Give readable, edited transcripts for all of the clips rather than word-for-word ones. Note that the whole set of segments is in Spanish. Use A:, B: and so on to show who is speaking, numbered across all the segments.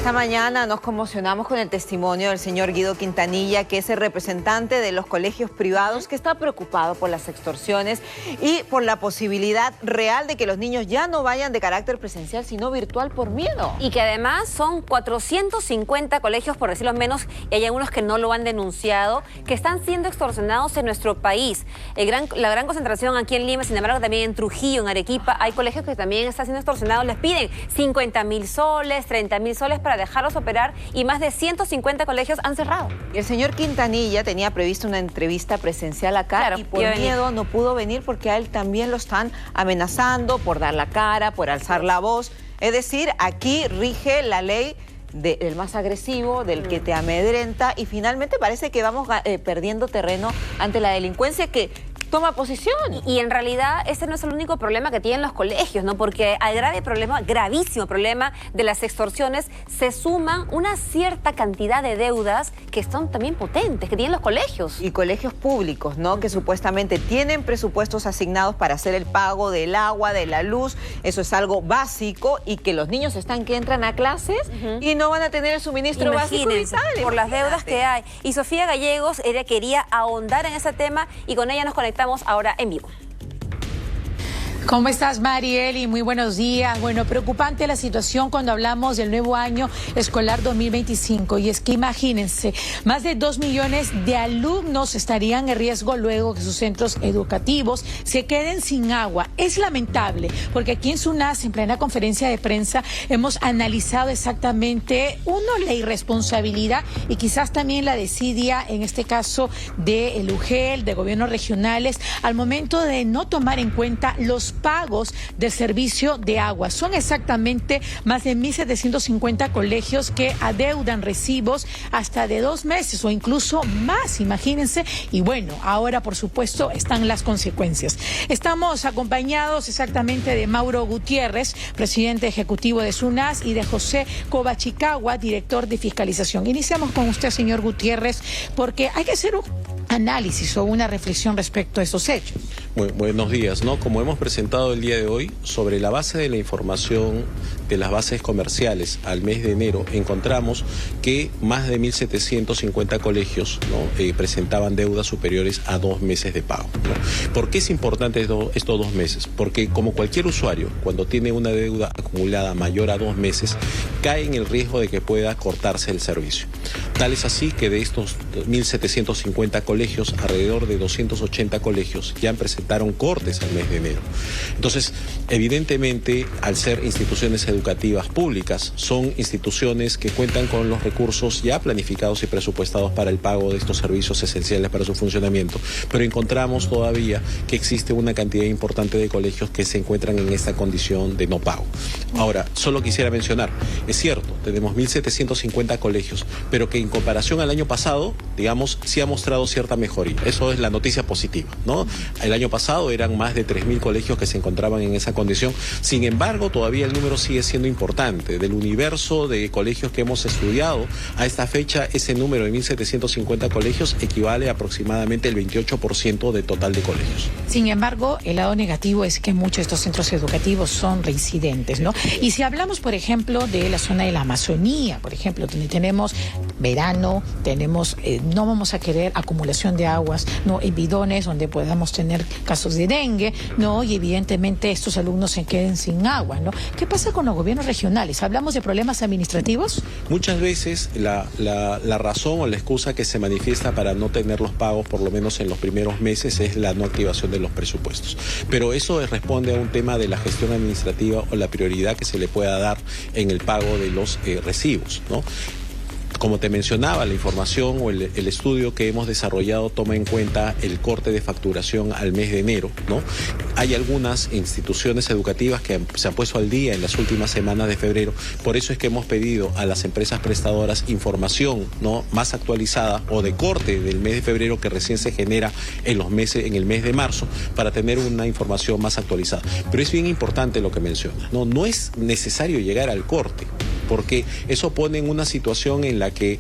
A: Esta mañana nos conmocionamos con el testimonio del señor Guido Quintanilla, que es el representante de los colegios privados, que está preocupado por las extorsiones y por la posibilidad real de que los niños ya no vayan de carácter presencial, sino virtual por miedo.
B: Y que además son 450 colegios, por decirlo menos, y hay algunos que no lo han denunciado, que están siendo extorsionados en nuestro país. La gran concentración aquí en Lima, sin embargo, también en Trujillo, en Arequipa, hay colegios que también están siendo extorsionados. Les piden 50.000 soles, 30.000 soles para dejarlos operar, y más de 150 colegios han cerrado.
A: El señor Quintanilla tenía previsto una entrevista presencial acá, claro, y por miedo no pudo venir porque a él también lo están amenazando por dar la cara, por alzar la voz. Es decir, aquí rige la ley del más agresivo, del que te amedrenta, y finalmente parece que vamos perdiendo terreno ante la delincuencia que toma posición.
B: Y en realidad este no es el único problema que tienen los colegios, ¿no? Porque al gravísimo problema de las extorsiones se suman una cierta cantidad de deudas que son también potentes, que tienen los colegios.
A: Y colegios públicos, ¿no? Que supuestamente tienen presupuestos asignados para hacer el pago del agua, de la luz. Eso es algo básico, y que los niños están que entran a clases y no van a tener el suministro básico vital.
B: Por las deudas que hay. Y Sofía Gallegos, ella quería ahondar en ese tema, y con ella nos conectamos ahora en vivo.
C: ¿Cómo estás, Marieli? Muy buenos días. Bueno, preocupante la situación cuando hablamos del nuevo año escolar 2025. Y es que imagínense, más de 2 millones de alumnos estarían en riesgo luego que sus centros educativos se queden sin agua. Es lamentable, porque aquí en SUNAS, en plena conferencia de prensa, hemos analizado exactamente, la irresponsabilidad y quizás también la desidia, en este caso, del UGEL, de gobiernos regionales, al momento de no tomar en cuenta los pagos del servicio de agua. Son exactamente más de 1.750 colegios que adeudan recibos hasta de 2 meses o incluso más, imagínense. Y bueno, ahora por supuesto están las consecuencias. Estamos acompañados exactamente de Mauro Gutiérrez, presidente ejecutivo de SUNAS, y de José Cobachicagua, director de fiscalización. Iniciamos con usted, señor Gutiérrez, porque hay que hacer un análisis o una reflexión respecto a esos hechos.
D: Buenos días, ¿no? Como hemos presentado el día de hoy, sobre la base de la información de las bases comerciales al mes de enero, encontramos que más de 1.750 colegios, ¿no? Presentaban deudas superiores a 2 meses de pago, ¿no? ¿Por qué es importante estos 2 meses? Porque como cualquier usuario, cuando tiene una deuda acumulada mayor a 2 meses, cae en el riesgo de que pueda cortarse el servicio. Tal es así que de estos 1.750 colegios, alrededor de 280 colegios ya presentaron cortes al mes de enero. Entonces, evidentemente, al ser instituciones educativas públicas, son instituciones que cuentan con los recursos ya planificados y presupuestados para el pago de estos servicios esenciales para su funcionamiento, pero encontramos todavía que existe una cantidad importante de colegios que se encuentran en esta condición de no pago. Ahora, solo quisiera mencionar, es cierto, tenemos 1.750 colegios, pero que en comparación al año pasado, digamos, sí ha mostrado cierta mejoría. Eso es la noticia positiva, ¿no? El año pasado eran más de 3.000 colegios que se encontraban en esa condición. Sin embargo, todavía el número sigue siendo importante. Del universo de colegios que hemos estudiado, a esta fecha, ese número de 1.750 colegios equivale a aproximadamente el 28% del total de colegios.
C: Sin embargo, el lado negativo es que muchos de estos centros educativos son reincidentes, ¿no? Y si hablamos, por ejemplo, de la zona de la Amazonía, por ejemplo, donde tenemos verano, tenemos, no vamos a querer acumulación de aguas, ¿no? En bidones donde podamos tener casos de dengue, ¿no? Y evidentemente estos alumnos se queden sin agua, ¿no? ¿Qué pasa con los gobiernos regionales? ¿Hablamos de problemas administrativos?
D: Muchas veces la razón o la excusa que se manifiesta para no tener los pagos, por lo menos en los primeros meses, es la no activación de los presupuestos. Pero eso responde a un tema de la gestión administrativa o la prioridad que se le pueda dar en el pago de los recibos, ¿no? Como te mencionaba, la información o el estudio que hemos desarrollado toma en cuenta el corte de facturación al mes de enero, ¿no? Hay algunas instituciones educativas que se han puesto al día en las últimas semanas de febrero. Por eso es que hemos pedido a las empresas prestadoras información, ¿no?, más actualizada o de corte del mes de febrero que recién se genera en el mes de marzo, para tener una información más actualizada. Pero es bien importante lo que mencionas, ¿no? No es necesario llegar al corte. porque eso pone en una situación en la que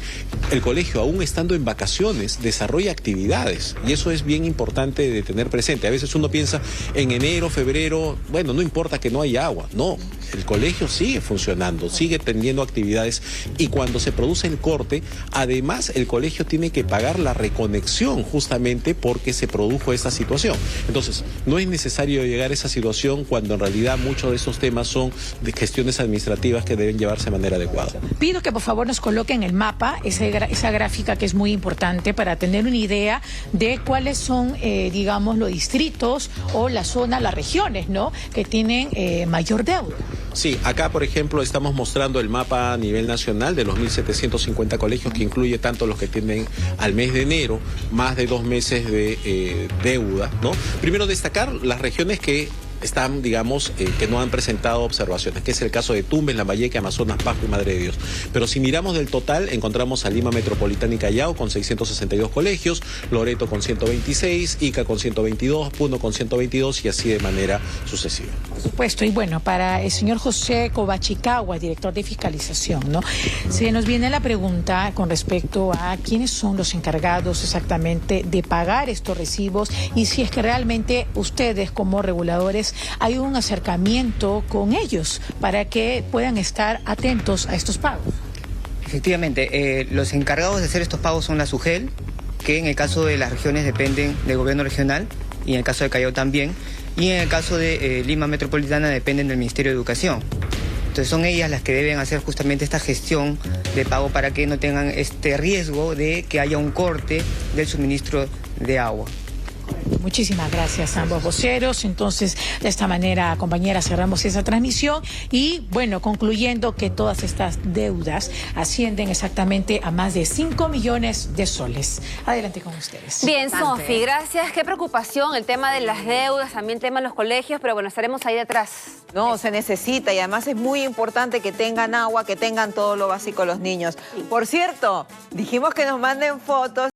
D: el colegio, aún estando en vacaciones, desarrolla actividades, y eso es bien importante de tener presente. A veces uno piensa en enero, febrero, bueno, no importa que no haya agua. No, el colegio sigue funcionando, sigue teniendo actividades, y cuando se produce el corte, además el colegio tiene que pagar la reconexión justamente porque se produjo esta situación. Entonces, no es necesario llegar a esa situación cuando en realidad muchos de esos temas son de gestiones administrativas que deben llevarse de manera adecuada.
C: Pido que por favor nos coloquen el mapa, esa gráfica que es muy importante para tener una idea de cuáles son, digamos, los distritos o la zona, las regiones, ¿no?, que tienen mayor deuda.
D: Sí, acá por ejemplo estamos mostrando el mapa a nivel nacional de los 1.750 colegios, que incluye tanto los que tienen al mes de enero más de 2 meses de deuda, ¿no? Primero destacar las regiones que están, digamos, que no han presentado observaciones, que es el caso de Tumbes, Lambayeque, Amazonas, Pasco y Madre de Dios. Pero si miramos del total, encontramos a Lima Metropolitana y Callao con 662 colegios, Loreto con 126, Ica con 122, Puno con 122 y así de manera sucesiva.
C: Por supuesto, y bueno, para el señor José Covachicagua, director de fiscalización, ¿no?, se nos viene la pregunta con respecto a quiénes son los encargados exactamente de pagar estos recibos y si es que realmente ustedes como reguladores hay un acercamiento con ellos para que puedan estar atentos a estos pagos.
E: Efectivamente, los encargados de hacer estos pagos son la SUGEL, que en el caso de las regiones dependen del gobierno regional, y en el caso de Callao también, y en el caso de Lima Metropolitana dependen del Ministerio de Educación. Entonces son ellas las que deben hacer justamente esta gestión de pago para que no tengan este riesgo de que haya un corte del suministro de agua.
C: Muchísimas gracias a ambos voceros. Entonces, de esta manera, compañeras, cerramos esa transmisión y, bueno, concluyendo que todas estas deudas ascienden exactamente a más de 5 millones de soles. Adelante con ustedes.
B: Bien, Sofi, gracias. Qué preocupación el tema de las deudas, también el tema de los colegios, pero bueno, estaremos ahí detrás.
A: No, se necesita, y además es muy importante que tengan agua, que tengan todo lo básico los niños. Por cierto, dijimos que nos manden fotos.